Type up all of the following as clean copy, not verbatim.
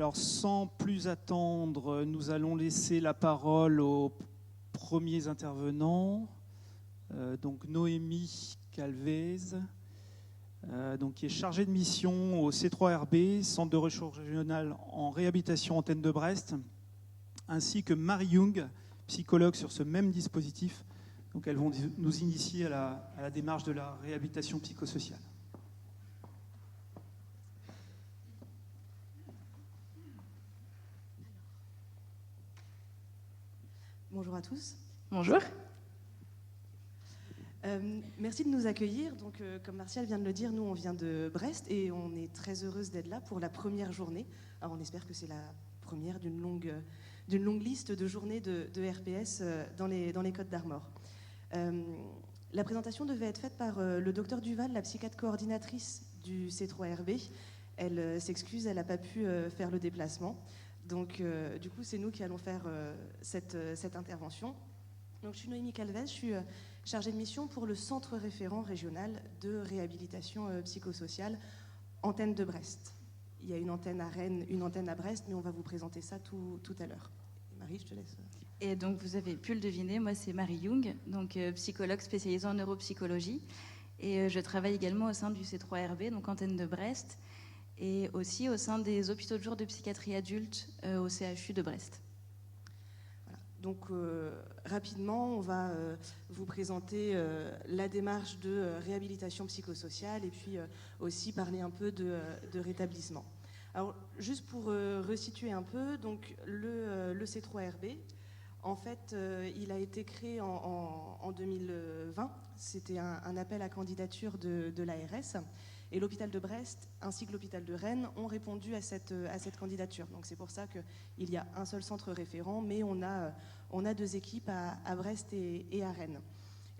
Alors, sans plus attendre, nous allons laisser la parole aux premiers intervenants. Donc Noémie Calvez, qui est chargée de mission au C3RB, Centre de recherche régional en réhabilitation Antenne de Brest, ainsi que Marie Young, psychologue sur ce même dispositif. Donc elles vont nous initier à la démarche de la réhabilitation psychosociale. Bonjour à tous. Bonjour. Merci de nous accueillir. Donc, comme Martial vient de le dire, nous, on vient de Brest et on est très heureuse d'être là pour la première journée. Alors, on espère que c'est la première d'une longue liste de journées de RPS dans les Côtes d'Armor. La présentation devait être faite par le docteur Duval, la psychiatre coordinatrice du C3RB. Elle s'excuse, elle n'a pas pu faire le déplacement. Donc, du coup, c'est nous qui allons faire cette intervention. Donc, je suis Noémie Calvez, je suis chargée de mission pour le Centre référent régional de réhabilitation psychosociale, Antenne de Brest. Il y a une antenne à Rennes, une antenne à Brest, mais on va vous présenter ça tout à l'heure. Marie, je te laisse. Et donc, vous avez pu le deviner, moi, c'est Marie Young, donc psychologue spécialisée en neuropsychologie. Et je travaille également au sein du C3RB, donc Antenne de Brest, et aussi au sein des hôpitaux de jour de psychiatrie adulte au CHU de Brest. Donc rapidement, on va vous présenter la démarche de réhabilitation psychosociale et puis aussi parler un peu de rétablissement. Alors juste pour resituer un peu, donc le C3RB, en fait, il a été créé en 2020. C'était un appel à candidature de l'ARS. Et l'hôpital de Brest ainsi que l'hôpital de Rennes ont répondu à cette candidature. Donc c'est pour ça qu'il y a un seul centre référent, mais on a deux équipes à Brest et à Rennes.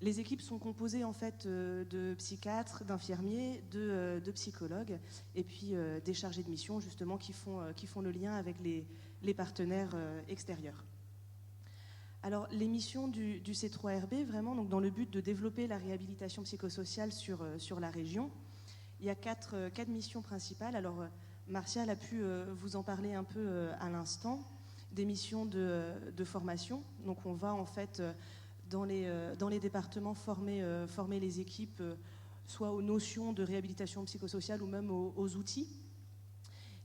Les équipes sont composées en fait de psychiatres, d'infirmiers, de psychologues et puis des chargés de mission justement qui font le lien avec les partenaires extérieurs. Alors, les missions du C3RB, vraiment, donc dans le but de développer la réhabilitation psychosociale sur la région, il y a quatre missions principales. Alors, Martial a pu vous en parler un peu à l'instant. Des missions de formation. Donc, on va en fait dans les départements former les équipes, soit aux notions de réhabilitation psychosociale ou même aux outils.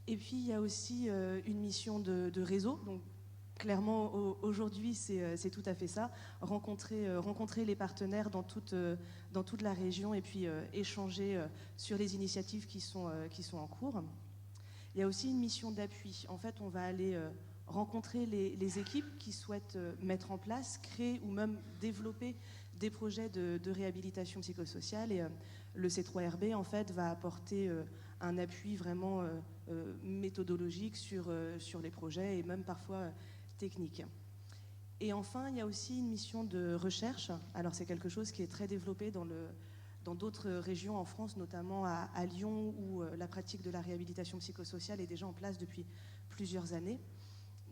Et puis, il y a aussi une mission de réseau. Donc, clairement, aujourd'hui, c'est tout à fait ça. Rencontrer les partenaires dans toute la région et puis échanger sur les initiatives qui sont en cours. Il y a aussi une mission d'appui. En fait, on va aller rencontrer les équipes qui souhaitent mettre en place, créer ou même développer des projets de réhabilitation psychosociale. Et le C3RB, en fait, va apporter un appui vraiment méthodologique sur les projets et même parfois technique. Et enfin, il y a aussi une mission de recherche. Alors, c'est quelque chose qui est très développé dans d'autres régions en France, notamment à Lyon, où la pratique de la réhabilitation psychosociale est déjà en place depuis plusieurs années.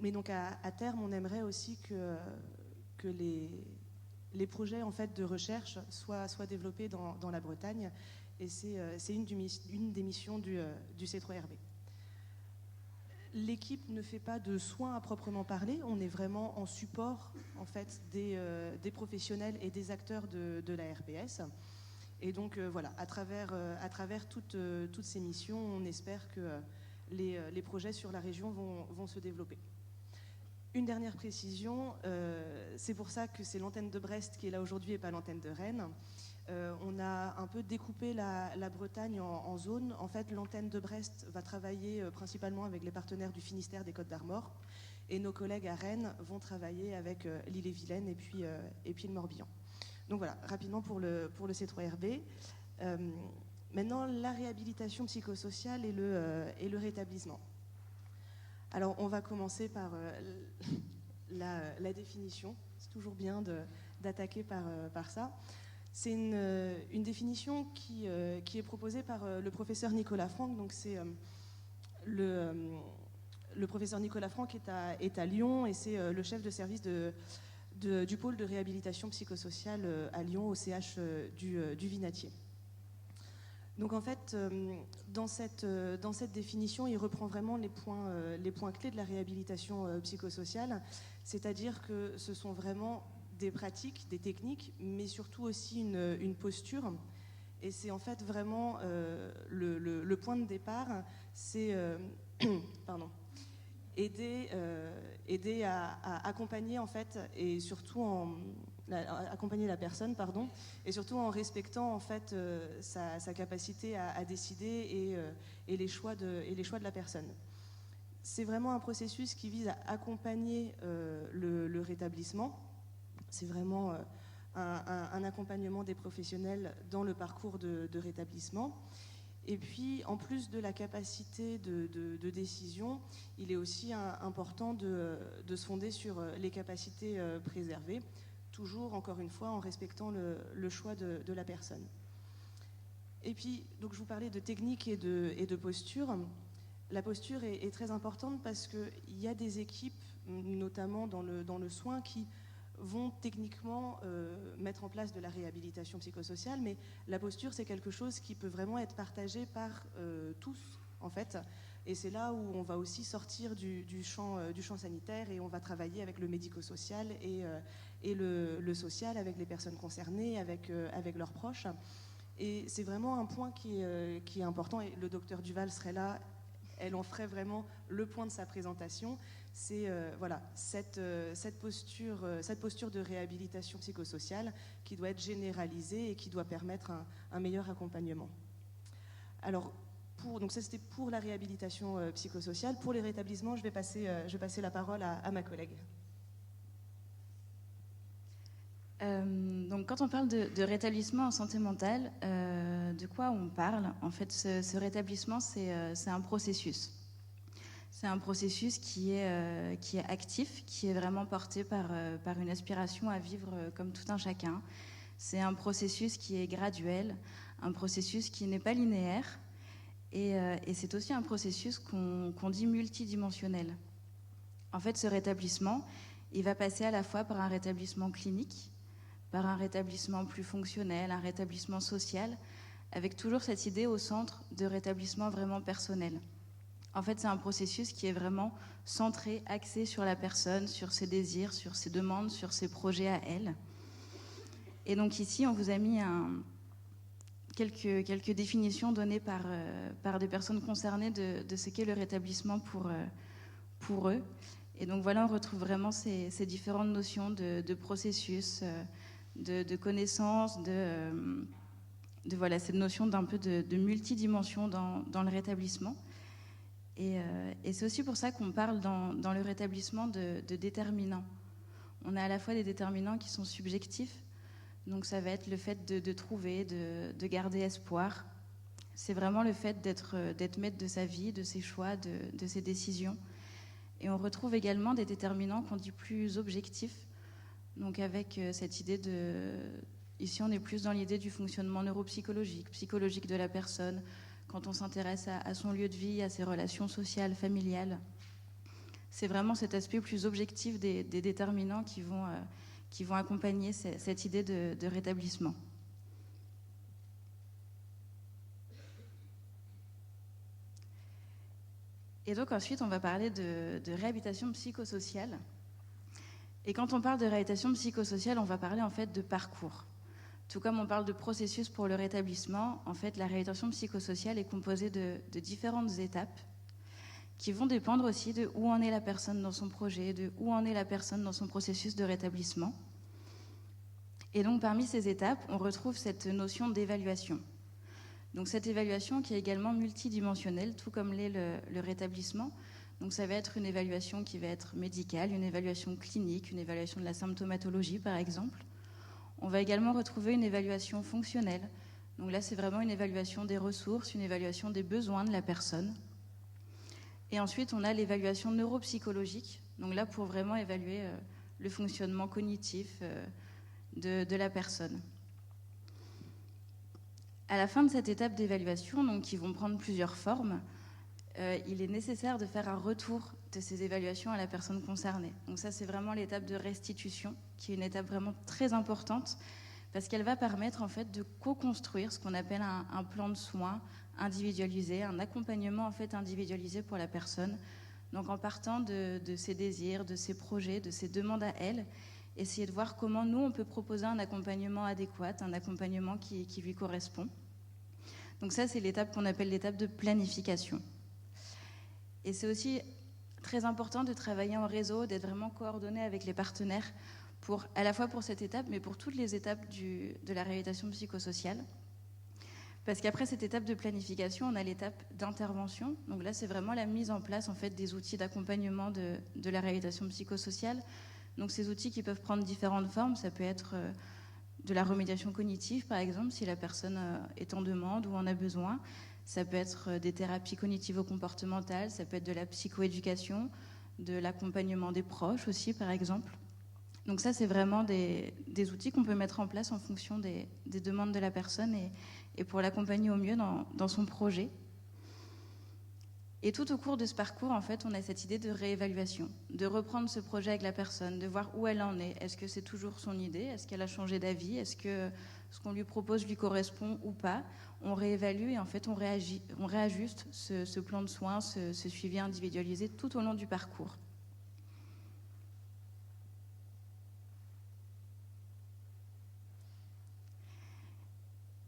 Mais donc, à terme, on aimerait aussi que les projets en fait, de recherche soient développés dans la Bretagne. Et c'est une des missions du C3RB. L'équipe ne fait pas de soins à proprement parler, on est vraiment en support en fait, des professionnels et des acteurs de la RPS. Et donc voilà, à travers toutes ces missions, on espère que les projets sur la région vont se développer. Une dernière précision, c'est pour ça que c'est l'antenne de Brest qui est là aujourd'hui et pas l'antenne de Rennes. On a un peu découpé la Bretagne en zones. En fait, l'antenne de Brest va travailler principalement avec les partenaires du Finistère des Côtes d'Armor. Et nos collègues à Rennes vont travailler avec l'Ille-et-Vilaine et puis le Morbihan. Donc voilà, rapidement pour le C3RB. Maintenant, la réhabilitation psychosociale et le rétablissement. Alors, on va commencer par la définition. C'est toujours bien d'attaquer par ça. C'est une définition qui est proposée par le professeur Nicolas Franck. Donc c'est le professeur Nicolas Franck est à Lyon et c'est le chef de service du pôle de réhabilitation psychosociale à Lyon au CH du Vinatier. Donc en fait, dans cette définition, il reprend vraiment les points clés de la réhabilitation psychosociale, c'est-à-dire que ce sont vraiment des pratiques, des techniques, mais surtout aussi une posture. Et c'est en fait vraiment le point de départ, c'est aider à accompagner en fait, et surtout accompagner la personne, et surtout en respectant en fait sa capacité à décider et les choix de la personne. C'est vraiment un processus qui vise à accompagner le rétablissement. C'est vraiment un accompagnement des professionnels dans le parcours de rétablissement. Et puis, en plus de la capacité de décision, il est aussi important de se fonder sur les capacités préservées, toujours, encore une fois, en respectant le choix de la personne. Et puis, donc, je vous parlais de technique et de posture. La posture est très importante parce qu'il y a des équipes, notamment dans le soin, qui vont techniquement mettre en place de la réhabilitation psychosociale, mais la posture, c'est quelque chose qui peut vraiment être partagé par tous, en fait. Et c'est là où on va aussi sortir du champ sanitaire et on va travailler avec le médico-social et le social, avec les personnes concernées, avec leurs proches. Et c'est vraiment un point qui est important, et le docteur Duval serait là, elle en ferait vraiment le point de sa présentation. C'est cette posture de réhabilitation psychosociale qui doit être généralisée et qui doit permettre un meilleur accompagnement. Alors, donc ça c'était pour la réhabilitation psychosociale. Pour les rétablissements, je vais passer la parole à ma collègue. Donc quand on parle de rétablissement en santé mentale, de quoi on parle? En fait, ce rétablissement, c'est un processus. C'est un processus qui est actif, qui est vraiment porté par une aspiration à vivre comme tout un chacun. C'est un processus qui est graduel, un processus qui n'est pas linéaire, et c'est aussi un processus qu'on dit multidimensionnel. En fait, ce rétablissement, il va passer à la fois par un rétablissement clinique, par un rétablissement plus fonctionnel, un rétablissement social, avec toujours cette idée au centre de rétablissement vraiment personnel. En fait, c'est un processus qui est vraiment centré, axé sur la personne, sur ses désirs, sur ses demandes, sur ses projets à elle. Et donc ici, on vous a mis quelques définitions données par des personnes concernées de ce qu'est le rétablissement pour eux. Et donc voilà, on retrouve vraiment ces différentes notions de processus, de connaissance, voilà, cette notion d'un peu de multidimension dans le rétablissement. Et c'est aussi pour ça qu'on parle dans le rétablissement de déterminants. On a à la fois des déterminants qui sont subjectifs, donc ça va être le fait de trouver, de garder espoir. C'est vraiment le fait d'être maître de sa vie, de ses choix, de ses décisions. Et on retrouve également des déterminants qu'on dit plus objectifs, donc avec cette idée ici on est plus dans l'idée du fonctionnement neuropsychologique, psychologique de la personne, quand on s'intéresse à son lieu de vie, à ses relations sociales, familiales. C'est vraiment cet aspect plus objectif des déterminants qui vont accompagner cette idée de rétablissement. Et donc ensuite, on va parler de réhabilitation psychosociale. Et quand on parle de réhabilitation psychosociale, on va parler en fait de parcours. Tout comme on parle de processus pour le rétablissement, en fait, la réhabilitation psychosociale est composée de différentes étapes qui vont dépendre aussi de où en est la personne dans son projet, de où en est la personne dans son processus de rétablissement. Et donc, parmi ces étapes, on retrouve cette notion d'évaluation. Donc, cette évaluation qui est également multidimensionnelle, tout comme l'est le rétablissement. Donc, ça va être une évaluation qui va être médicale, une évaluation clinique, une évaluation de la symptomatologie, par exemple. On va également retrouver une évaluation fonctionnelle. Donc là, c'est vraiment une évaluation des ressources, une évaluation des besoins de la personne. Et ensuite, on a l'évaluation neuropsychologique. Donc là, pour vraiment évaluer le fonctionnement cognitif de la personne. À la fin de cette étape d'évaluation, donc qui vont prendre plusieurs formes, il est nécessaire de faire un retour de ces évaluations à la personne concernée. Donc ça, c'est vraiment l'étape de restitution, qui est une étape vraiment très importante, parce qu'elle va permettre en fait de co-construire ce qu'on appelle un plan de soins individualisé, un accompagnement en fait individualisé pour la personne. Donc en partant de ses désirs, de ses projets, de ses demandes à elle, essayer de voir comment nous on peut proposer un accompagnement adéquat, un accompagnement qui lui correspond. Donc ça c'est l'étape qu'on appelle l'étape de planification. Et c'est aussi très important de travailler en réseau, d'être vraiment coordonné avec les partenaires, à la fois pour cette étape, mais pour toutes les étapes de la réhabilitation psychosociale. Parce qu'après cette étape de planification, on a l'étape d'intervention. Donc là, c'est vraiment la mise en place en fait, des outils d'accompagnement de la réhabilitation psychosociale. Donc ces outils qui peuvent prendre différentes formes, ça peut être de la remédiation cognitive, par exemple, si la personne est en demande ou en a besoin. Ça peut être des thérapies cognitivo-comportementales, ça peut être de la psychoéducation, de l'accompagnement des proches aussi, par exemple. Donc ça, c'est vraiment des outils qu'on peut mettre en place en fonction des demandes de la personne et pour l'accompagner au mieux dans son projet. Et tout au cours de ce parcours, en fait, on a cette idée de réévaluation, de reprendre ce projet avec la personne, de voir où elle en est. Est-ce que c'est toujours son idée? Est-ce qu'elle a changé d'avis? Est-ce que ce qu'on lui propose lui correspond ou pas? On réévalue et en fait, on réajuste ce plan de soins, ce suivi individualisé tout au long du parcours.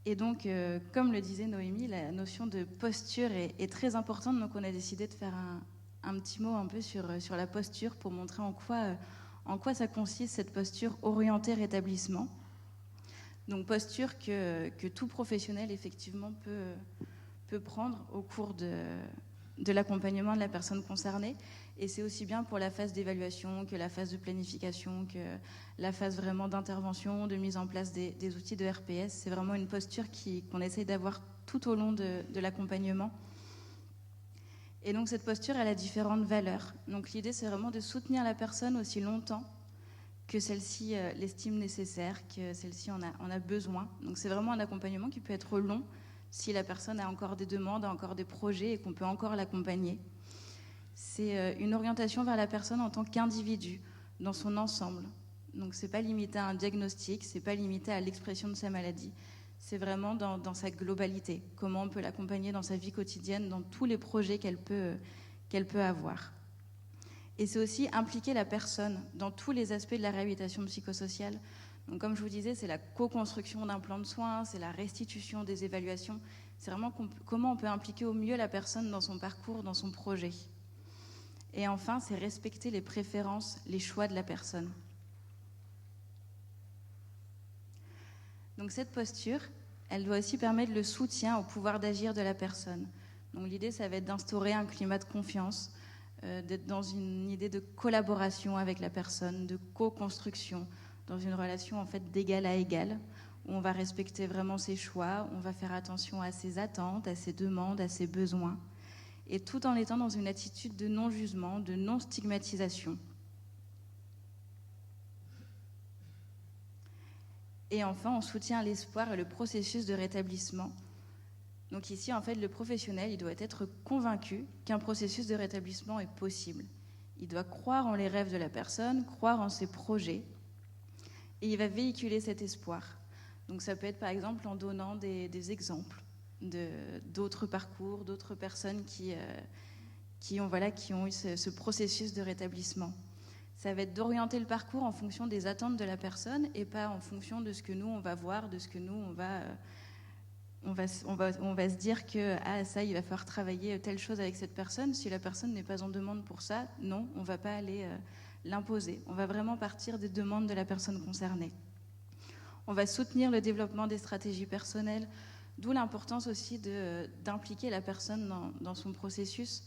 Et donc, comme le disait Noémie, la notion de posture est très importante. Donc, on a décidé de faire un petit mot un peu sur la posture pour montrer en quoi ça consiste, cette posture orientée rétablissement. Donc, posture que tout professionnel, effectivement, peut prendre au cours de l'accompagnement de la personne concernée. Et c'est aussi bien pour la phase d'évaluation que la phase de planification, que la phase vraiment d'intervention, de mise en place des outils de RPS. C'est vraiment une posture qu'on essaye d'avoir tout au long de l'accompagnement. Et donc cette posture, elle a différentes valeurs. Donc l'idée, c'est vraiment de soutenir la personne aussi longtemps que celle-ci l'estime nécessaire, que celle-ci en a besoin. Donc c'est vraiment un accompagnement qui peut être long si la personne a encore des demandes, a encore des projets et qu'on peut encore l'accompagner. C'est une orientation vers la personne en tant qu'individu, dans son ensemble. Donc c'est pas limité à un diagnostic, c'est pas limité à l'expression de sa maladie. C'est vraiment dans sa globalité. Comment on peut l'accompagner dans sa vie quotidienne, dans tous les projets qu'elle peut avoir. Et c'est aussi impliquer la personne dans tous les aspects de la réhabilitation psychosociale. Donc comme je vous disais, c'est la co-construction d'un plan de soins, c'est la restitution des évaluations. C'est vraiment comment on peut impliquer au mieux la personne dans son parcours, dans son projet. Et enfin, c'est respecter les préférences, les choix de la personne. Donc cette posture, elle doit aussi permettre le soutien au pouvoir d'agir de la personne. Donc l'idée, ça va être d'instaurer un climat de confiance, d'être dans une idée de collaboration avec la personne, de co-construction, dans une relation en fait d'égal à égal, où on va respecter vraiment ses choix, on va faire attention à ses attentes, à ses demandes, à ses besoins, et tout en étant dans une attitude de non-jugement, de non-stigmatisation. Et enfin, on soutient l'espoir et le processus de rétablissement. Donc ici, en fait, le professionnel, il doit être convaincu qu'un processus de rétablissement est possible. Il doit croire en les rêves de la personne, croire en ses projets, et il va véhiculer cet espoir. Donc ça peut être par exemple en donnant des exemples d'autres parcours, d'autres personnes qui ont eu ce processus de rétablissement. Ça va être d'orienter le parcours en fonction des attentes de la personne et pas en fonction de ce que nous on va voir, de ce que nous on va se dire que ça il va falloir travailler telle chose avec cette personne. Si la personne n'est pas en demande pour ça, non, on ne va pas aller l'imposer. On va vraiment partir des demandes de la personne concernée. On va soutenir le développement des stratégies personnelles, d'où l'importance aussi d'impliquer la personne dans son processus.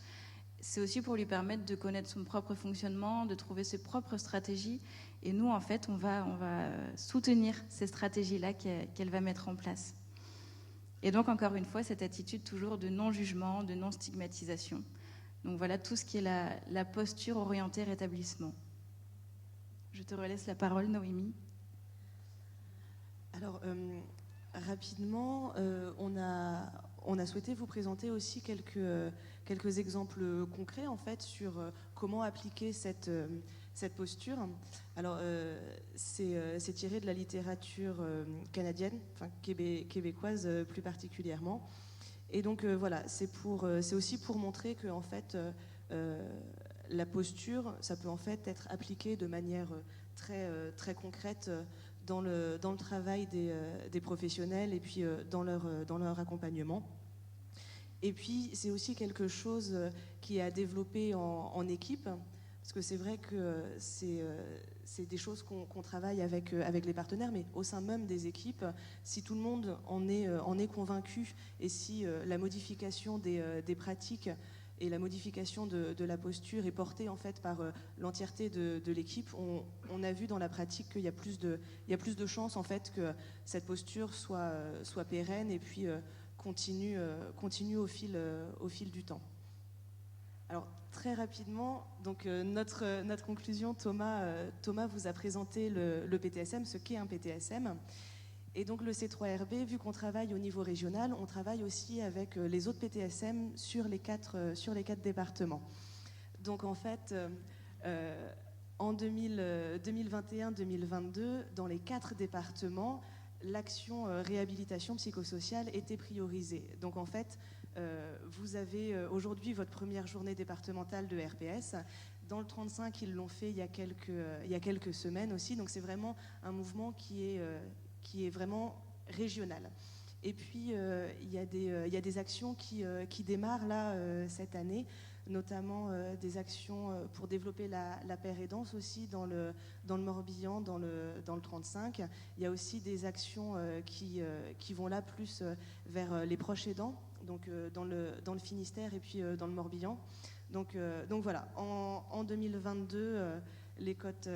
C'est aussi pour lui permettre de connaître son propre fonctionnement, de trouver ses propres stratégies. Et nous, en fait, on va soutenir ces stratégies-là qu'elle va mettre en place. Et donc, encore une fois, cette attitude toujours de non-jugement, de non-stigmatisation. Donc voilà tout ce qui est la posture orientée rétablissement. Je te relaisse la parole, Noémie. Alors, rapidement, on a souhaité vous présenter aussi quelques exemples concrets en fait sur comment appliquer cette cette posture. Alors, c'est tiré de la littérature canadienne, enfin québécoise plus particulièrement. Et donc voilà, c'est aussi pour montrer que en fait, la posture, ça peut en fait être appliqué de manière très concrète dans le travail des professionnels et puis dans leur accompagnement. Et puis, c'est aussi quelque chose qui est à développer en équipe, parce que c'est vrai que c'est des choses qu'on travaille avec les partenaires, mais au sein même des équipes, si tout le monde en est convaincu et si la modification des pratiques et la modification de la posture est portée en fait par l'entièreté de l'équipe, on a vu dans la pratique qu'il y a plus de chances en fait que cette posture soit pérenne et puis continue au fil du temps. Alors très rapidement, donc notre conclusion, Thomas vous a présenté le PTSM, ce qu'est un PTSM. Et donc le C3RB, vu qu'on travaille au niveau régional, on travaille aussi avec les autres PTSM sur les quatre départements. Donc en fait, en 2021-2022, dans les 4 départements, l'action réhabilitation psychosociale était priorisée. Donc en fait, vous avez aujourd'hui votre première journée départementale de RPS. Dans le 35, ils l'ont fait il y a quelques semaines aussi. Donc c'est vraiment un mouvement qui est vraiment régional. Et puis, il y a des actions qui démarrent là cette année, notamment des actions pour développer la paire aidance aussi dans le Morbihan, dans le 35. Il y a aussi des actions qui vont là plus vers les proches aidants, donc dans le Finistère et puis dans le Morbihan. Donc voilà, en 2022, les Côtes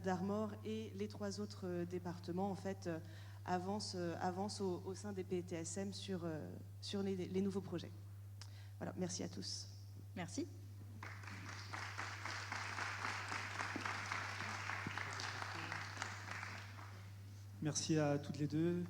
d'Armor et les 3 autres départements en fait avancent au sein des PTSM sur les nouveaux projets. Voilà, merci à tous. Merci. Merci à toutes les deux.